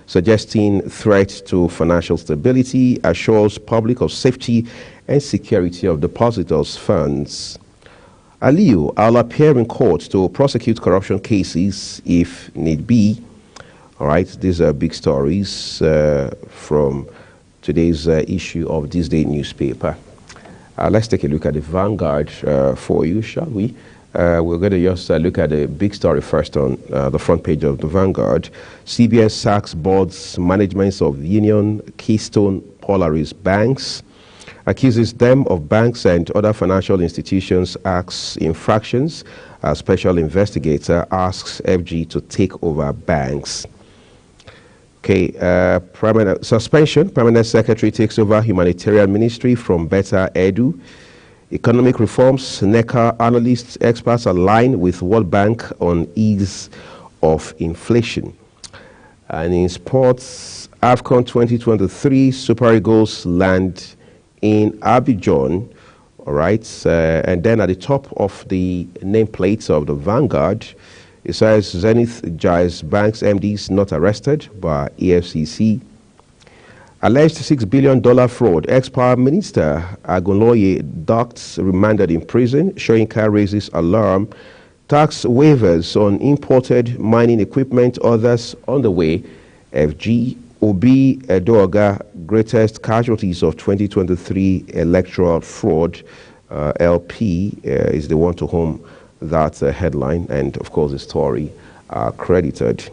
suggesting threat to financial stability, assures public of safety and security of depositors' funds. Aliyu, I'll appear in court to prosecute corruption cases if need be. All right, these are big stories from today's issue of This Day newspaper. Let's take a look at the Vanguard for you, shall we? We're going to just look at the big story first on the front page of the Vanguard. CBN sacks boards managements of Union, Keystone, Polaris banks, accuses them of banks and other financial institutions acts infractions. A special investigator asks FG to take over banks. Okay, suspension. Permanent Secretary takes over Humanitarian Ministry from Betta Edu. Economic reforms. NECA analysts, experts align with World Bank on ease of inflation. And in sports, AFCON 2023 Super Eagles land in Abidjan. All right, and then at the top of the nameplates of the Vanguard, it says Zenith Jais Bank's MDs not arrested by EFCC. Alleged $6 billion fraud. Ex-Power Minister Agunloye ducks remanded in prison. Soyinka raises alarm. Tax waivers on imported mining equipment, others on the way. FG. Obi Edoga, greatest casualties of 2023 electoral fraud. LP is the one to whom that headline and, of course, the story are credited.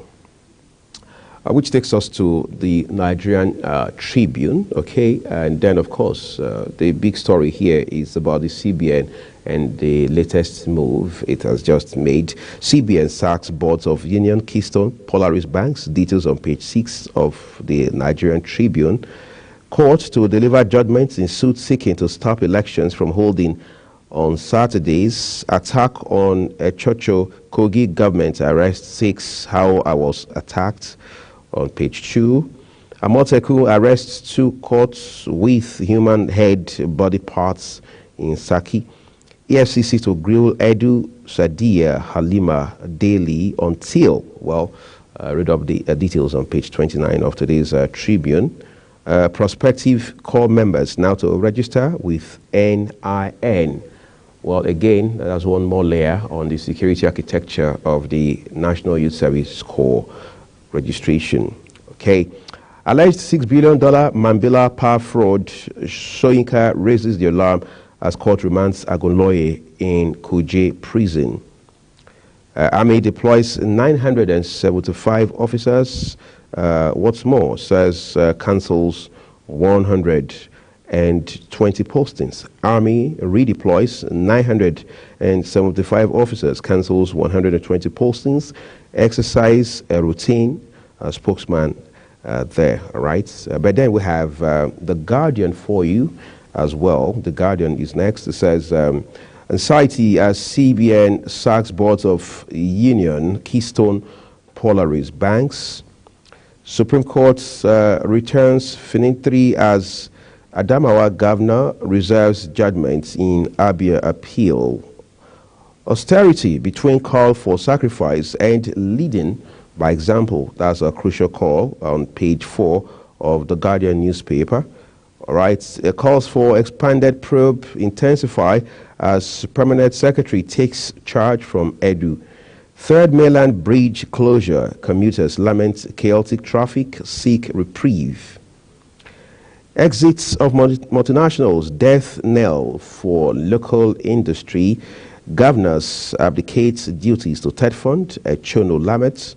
Which takes us to the Nigerian Tribune, okay? And then, of course, the big story here is about the CBN and the latest move it has just made. CBN sacks boards of Union, Keystone, Polaris banks. Details on page 6 of the Nigerian Tribune. Court to deliver judgments in suit seeking to stop elections from holding on Saturdays. Attack on Chocho Kogi government arrest 6. How I was attacked on page 2. Amoteku arrests 2 courts with human head body parts in Saki. EFCC to grill Edu, Sadia, Halima daily until, well, read up the details on page 29 of today's Tribune. Prospective core members now to register with NIN. Well, again, that's one more layer on the security architecture of the National Youth Service Corps registration. Okay. Alleged $6 billion Mambila power fraud. Soyinka raises the alarm as court remands Agunloye in Kuje prison. Army deploys 975 officers. What's more, says cancels 120 postings. Army redeploys 975 officers, cancels 120 postings. Exercise a routine. Spokesman there, all right? But then we have The Guardian for you as well. The Guardian is next. It says, anxiety as CBN sacks boards of Union, Keystone, Polaris banks. Supreme Court returns Finitri as Adamawa governor reserves judgments in Abia appeal. Austerity between call for sacrifice and leading by example. That's a crucial call on page 4 of the Guardian newspaper. All right, it calls for expanded probe intensify as Permanent Secretary takes charge from Edu. Third mainland bridge closure. Commuters lament chaotic traffic, seek reprieve. Exits of multinationals, death knell for local industry. Governors abdicate duties to TED Fund, Chono Lamet.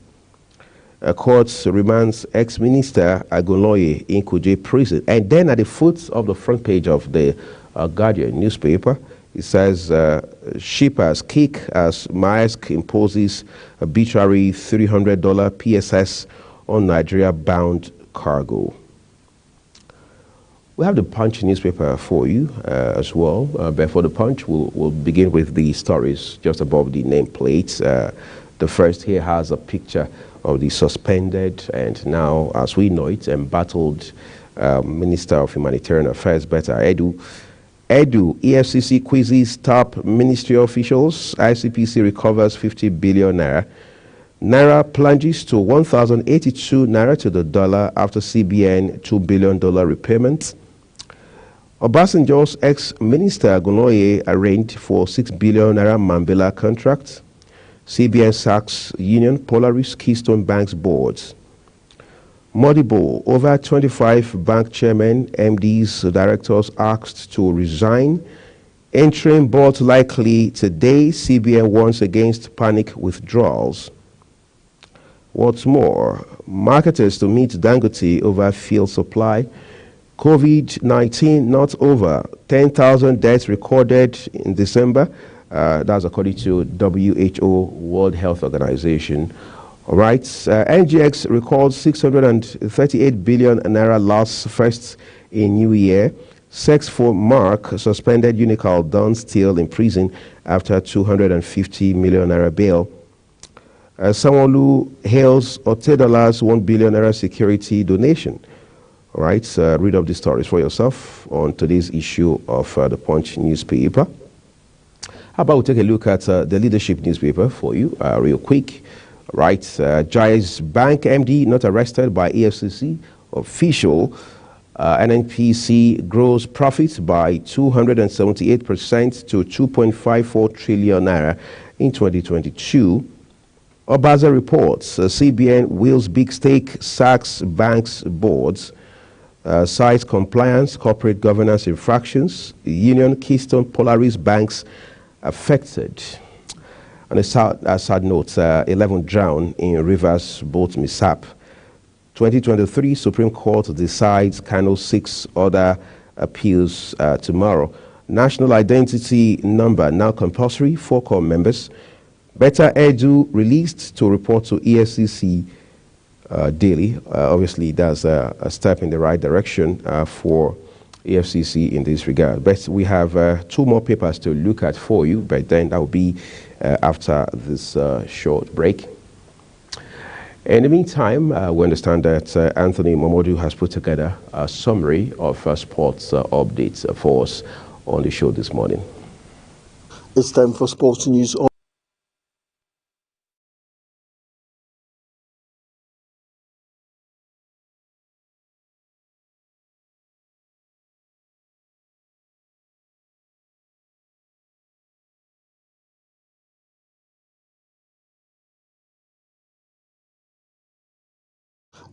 Courts remands ex-minister Agunloye in Kuje prison. And then at the foot of the front page of the Guardian newspaper, it says, shippers kick as Maersk imposes arbitrary $300 PSS on Nigeria-bound cargo. We have the Punch newspaper for you as well. But for the Punch, we'll begin with the stories just above the nameplates. The first here has a picture of the suspended and now, as we know it, embattled Minister of Humanitarian Affairs, Betta Edu. EFCC quizzes top ministry officials. ICPC recovers 50 billion naira. Naira plunges to 1,082 Naira to the dollar after CBN $2 billion repayment. Obasanjo's ex-minister Gunoye arraigned for 6 billion Naira Mambila contract. CBN sacks Union Polaris Keystone Bank's boards. Modibo, over 25 bank chairmen, MDs, directors asked to resign. Interim board likely today. CBN warns against panic withdrawals. What's more, marketers to meet Dangote over fuel supply. COVID-19 not over. 10,000 deaths recorded in December. That's according to WHO, World Health Organization. All right. NGX records 638 billion Naira loss first in New Year. Sex for Mark suspended Unical Don still in prison after 250 million Naira bail. Sanwo-Olu hails Otedola's 1 billion Naira security donation. All right. Read up the stories for yourself on today's issue of the Punch newspaper. How about we take a look at the leadership newspaper for you real quick. Right, Jais Bank MD not arrested by EFCC. Official, NNPC grows profits by 278% to 2.54 trillion Naira in 2022. Obaza reports CBN wheels big stake, sacks banks boards, cites compliance, corporate governance infractions, Union Keystone Polaris banks affected. On a sad note, 11 drowned in Rivers boat mishap. 2023 Supreme Court decides Kano 6 other appeals tomorrow. National identity number now compulsory for core members. Better Edu released to report to EFCC daily. Obviously, that's a step in the right direction for EFCC in this regard. But we have 2 more papers to look at for you, but then that will be after this short break. In the meantime, we understand that Anthony Momodu has put together a summary of sports updates for us on the show this morning. It's time for sports news.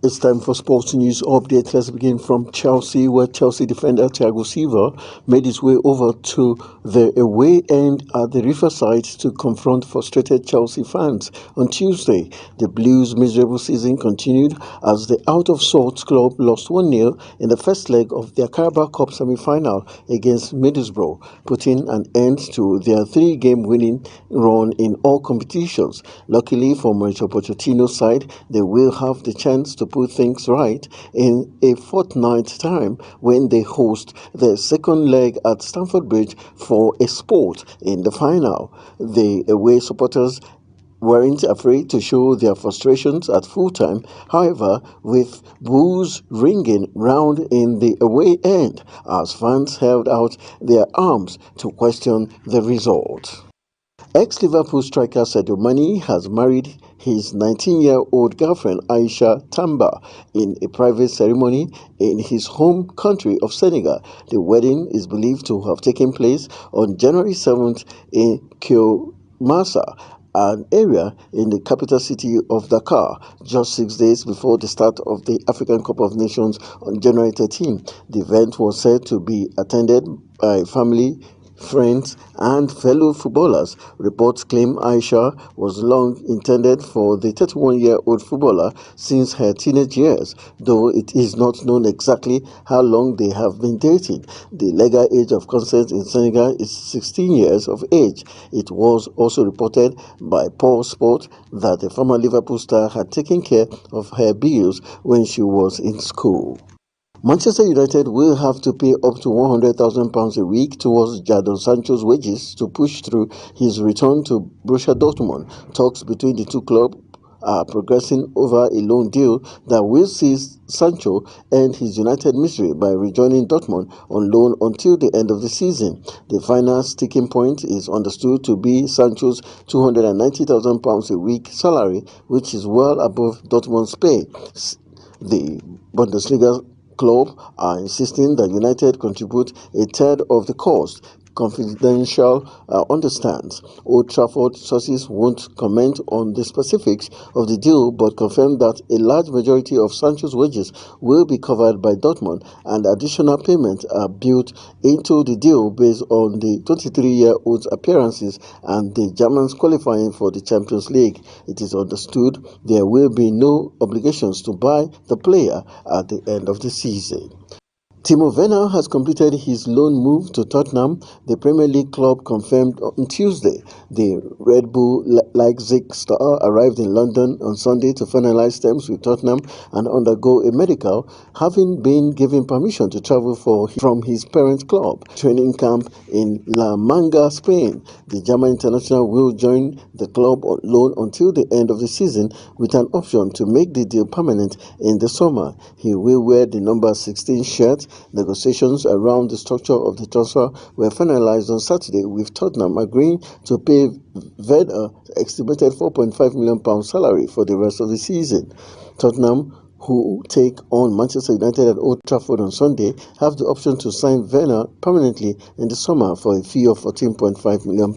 It's time for sports news update. Let's begin from Chelsea, where Chelsea defender Thiago Silva made his way over to the away end at the Riverside to confront frustrated Chelsea fans. On Tuesday, the Blues' miserable season continued as the out-of-sorts club lost 1-0 in the first leg of their Carabao Cup semi-final against Middlesbrough, putting an end to their 3-game winning run in all competitions. Luckily for Mauricio Pochettino's side, they will have the chance to put things right in a fortnight's time when they host the second leg at Stamford Bridge for a spot in the final. The away supporters weren't afraid to show their frustrations at full time, however, with boos ringing round in the away end as fans held out their arms to question the result. Ex-Liverpool striker Sadio Mane has married his 19-year-old girlfriend Aisha Tamba in a private ceremony in his home country of Senegal. The wedding is believed to have taken place on January 7th in Kiomasa, an area in the capital city of Dakar, just 6 days before the start of the African Cup of Nations on January 13. The event was said to be attended by family, friends and fellow footballers. Reports claim Aisha was long intended for the 31-year-old footballer since her teenage years, though it is not known exactly how long they have been dating. The legal age of consent in Senegal is 16 years of age. It was also reported by Paul Sport that the former Liverpool star had taken care of her bills when she was in school. Manchester United will have to pay up to £100,000 a week towards Jadon Sancho's wages to push through his return to Borussia Dortmund. Talks between the two clubs are progressing over a loan deal that will see Sancho end his United misery by rejoining Dortmund on loan until the end of the season. The final sticking point is understood to be Sancho's £290,000 a week salary, which is well above Dortmund's pay. The Bundesliga club are insisting that United contribute a third of the cost. Confidential understands. Old Trafford sources won't comment on the specifics of the deal, but confirm that a large majority of Sancho's wages will be covered by Dortmund, and additional payments are built into the deal based on the 23-year-old's appearances and the Germans qualifying for the Champions League. It is understood there will be no obligations to buy the player at the end of the season. Timo Werner has completed his loan move to Tottenham, the Premier League club confirmed on Tuesday. The Red Bull Leipzig star arrived in London on Sunday to finalize terms with Tottenham and undergo a medical, having been given permission to travel from his parent club. Training camp in La Manga, Spain. The German international will join the club on loan until the end of the season with an option to make the deal permanent in the summer. He will wear the number 16 shirt. Negotiations around the structure of the transfer were finalized on Saturday, with Tottenham agreeing to pay Werner estimated £4.5 million salary for the rest of the season. Tottenham, who take on Manchester United at Old Trafford on Sunday, have the option to sign Werner permanently in the summer for a fee of £14.5 million.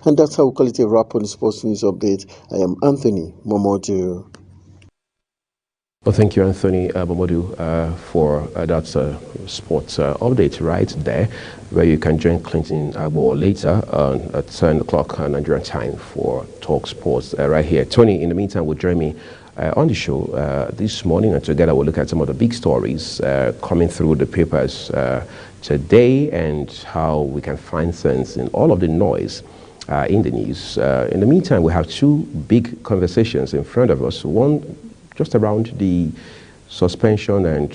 And that's how we call it a wrap on the Sports News Update. I am Anthony Momodu. Well, thank you, Anthony Momodu, for that sports update right there, where you can join Clinton Agbo later at 10 o'clock Nigerian time for Talk Sports right here. Tony, in the meantime, will join me on the show this morning, and together we'll look at some of the big stories coming through the papers today and how we can find sense in all of the noise in the news. In the meantime, we have two big conversations in front of us. One just around the suspension and,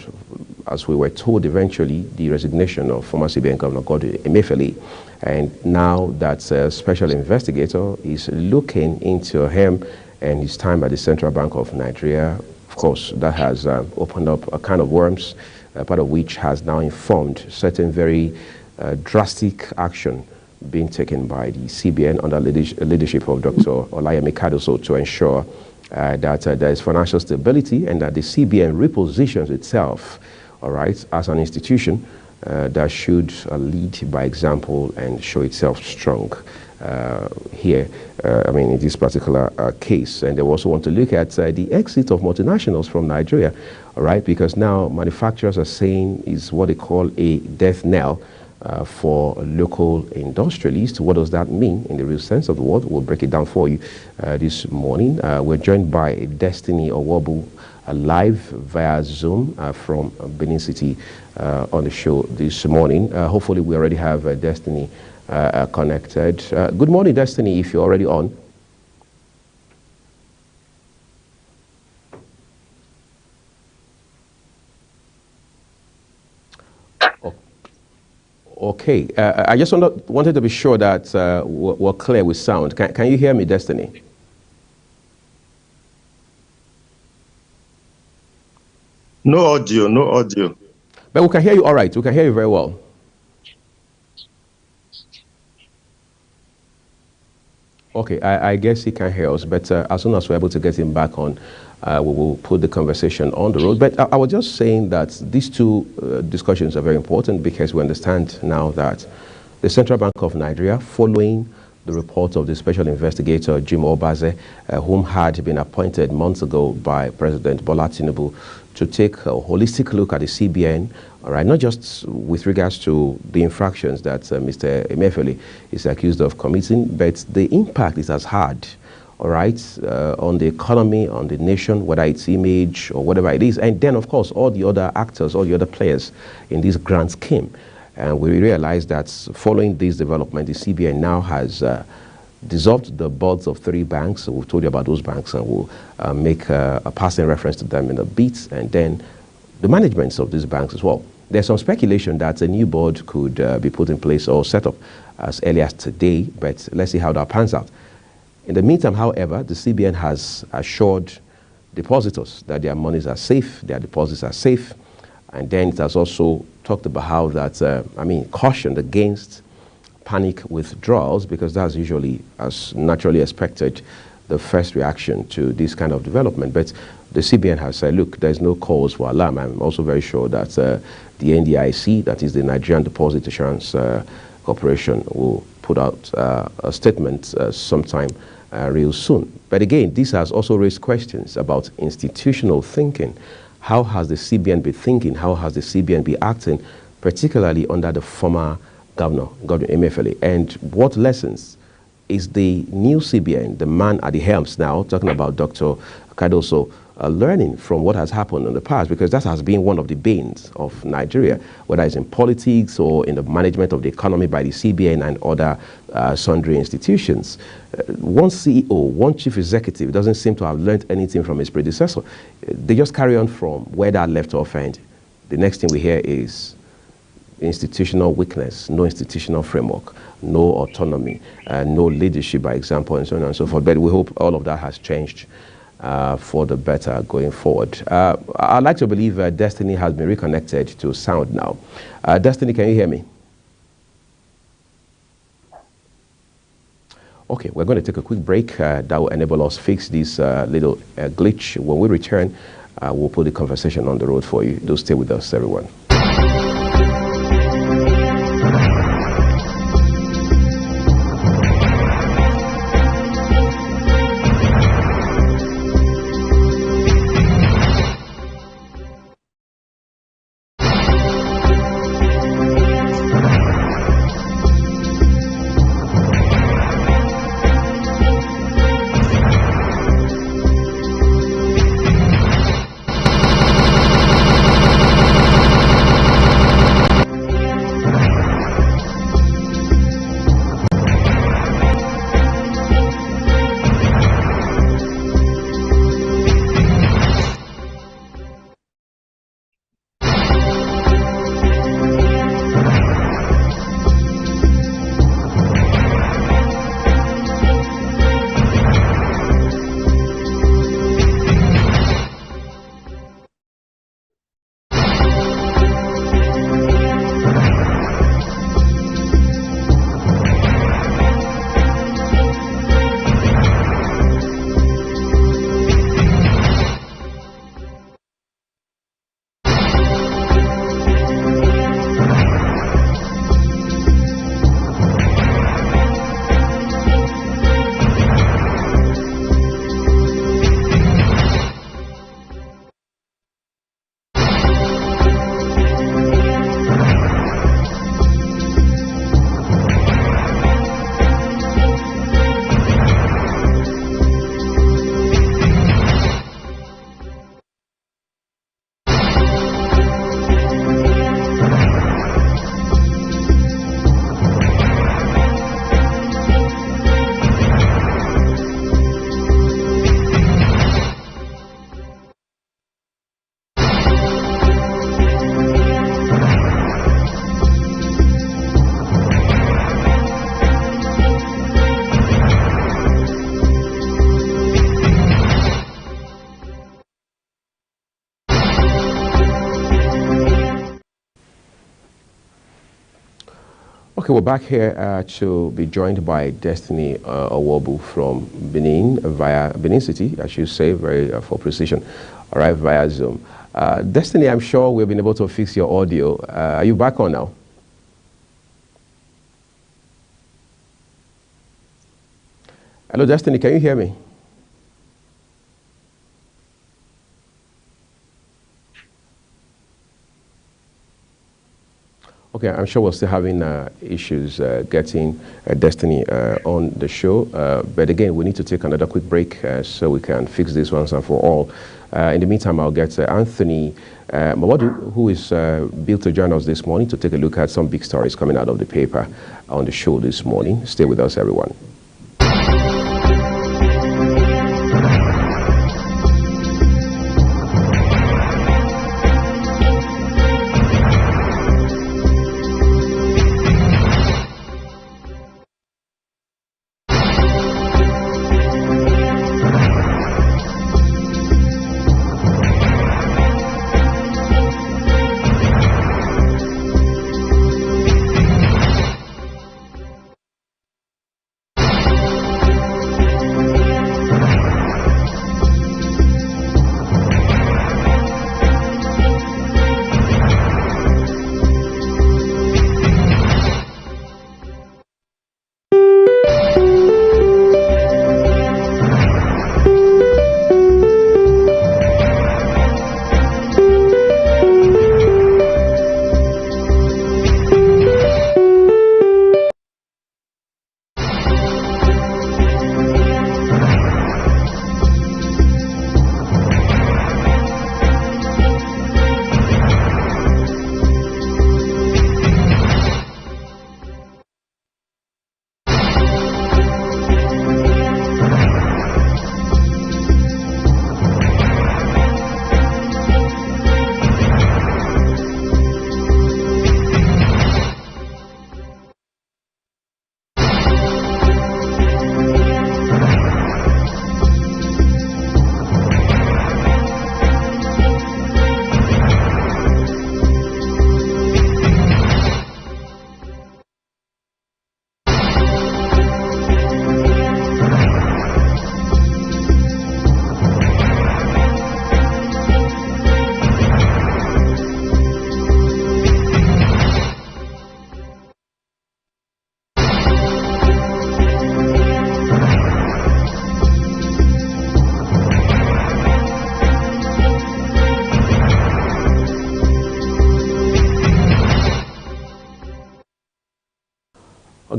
as we were told eventually, the resignation of former CBN Governor Godwin Emefiele. And now that special investigator is looking into him and his time at the Central Bank of Nigeria. Of course, that has opened up a can of worms, part of which has now informed certain very drastic action being taken by the CBN under leadership of Dr. Olayemi Kadoso to ensure that there is financial stability and that the CBN repositions itself, all right, as an institution that should lead by example and show itself strong here, in this particular case. And they also want to look at the exit of multinationals from Nigeria, all right, because now manufacturers are saying is what they call a death knell for local industrialists. What does that mean in the real sense of the word? We'll break it down for you this morning. We're joined by Destiny Owobu live via Zoom from Benin City on the show this morning. Hopefully we already have Destiny connected. Good morning, Destiny, if you're already on. Okay, I just wanted to be sure that we're clear with sound. Can you hear me, Destiny? No audio, no audio. But we can hear you all right. We can hear you very well. Okay, I guess he can hear us, but as soon as we're able to get him back on, we will put the conversation on the road. But I was just saying that these two discussions are very important because we understand now that the Central Bank of Nigeria, following the report of the special investigator Jim Obaze, whom had been appointed months ago by President Bola Tinubu to take a holistic look at the CBN, all right, not just with regards to the infractions that Mr. Emefiele is accused of committing, but the impact it has had, all right, on the economy, on the nation, whether it's image or whatever it is, and then, of course, all the other actors, all the other players in this grand scheme. And we realize that following this development, the CBN now has dissolved the boards of 3 banks. So we've told you about those banks, and we'll make a passing reference to them in a bit, and then the managements of these banks as well. There's some speculation that a new board could be put in place or set up as early as today, but let's see how that pans out. In the meantime, however, the CBN has assured depositors that their monies are safe, their deposits are safe, and then it has also talked about how that, cautioned against panic withdrawals, because that's usually, as naturally expected, the first reaction to this kind of development. But the CBN has said, look, there's no cause for alarm. I'm also very sure that the NDIC, that is the Nigerian Deposit Insurance Corporation, will put out a statement sometime real soon. But again, this has also raised questions about institutional thinking. How has the CBN been thinking? How has the CBN been acting, particularly under the former governor, Godwin Emefiele? And what lessons is the new CBN, the man at the helms now, talking about Dr. Cardoso, learning from what has happened in the past? Because that has been one of the banes of Nigeria, whether it's in politics or in the management of the economy by the CBN and other sundry institutions. One CEO, one chief executive doesn't seem to have learned anything from his predecessor. They just carry on from where that left off, and the next thing we hear is institutional weakness, no institutional framework, no autonomy, no leadership by example, and so on and so forth. But we hope all of that has changed for the better going forward. I'd like to believe Destiny has been reconnected to sound now. Destiny, can you hear me? Okay, we're going to take a quick break that will enable us fix this little glitch. When we return, we'll put the conversation on the road for you. Do stay with us, everyone. Okay, we're back here to be joined by Destiny Owobu from Benin, via Benin City, I should say, very for precision, all right, via Zoom. Destiny, I'm sure we've been able to fix your audio. Are you back on now? Hello, Destiny, can you hear me? Okay, I'm sure we're still having issues getting Destiny on the show. But again, we need to take another quick break so we can fix this once and for all. In the meantime, I'll get Anthony Mawadu, who is built to join us this morning to take a look at some big stories coming out of the paper on the show this morning. Stay with us, everyone.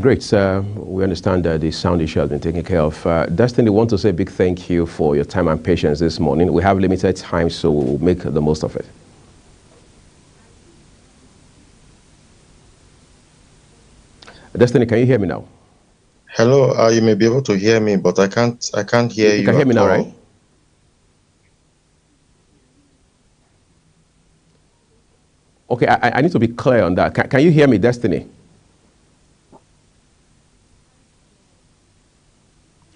Great. We understand that the sound issue has been taken care of. Destiny, want to say a big thank you for your time and patience this morning. We have limited time, so we'll make the most of it. Destiny, can you hear me now? Hello, you may be able to hear me, but I can't hear you. You can hear me now, right? Okay, I need to be clear on that. Can you hear me, Destiny?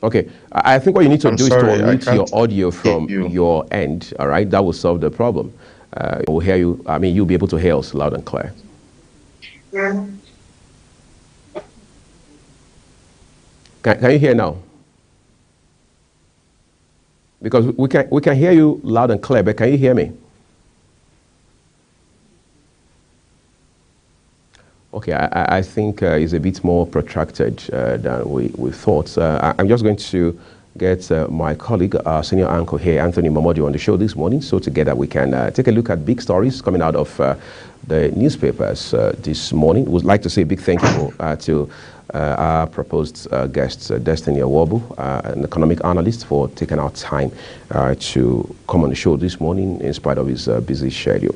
Okay, I think what you need to do is to unmute your audio from your end, all right? That will solve the problem. We'll hear you, I mean, you'll be able to hear us loud and clear. Yeah. Can you hear now? Because we can hear you loud and clear, but can you hear me? Okay, I think it's a bit more protracted than we thought. I'm just going to get my colleague, senior anchor here, Anthony Momodio, on the show this morning, so together we can take a look at big stories coming out of the newspapers this morning. We'd like to say a big thank you to our proposed guest, Destiny Awobu, an economic analyst, for taking our time to come on the show this morning in spite of his busy schedule.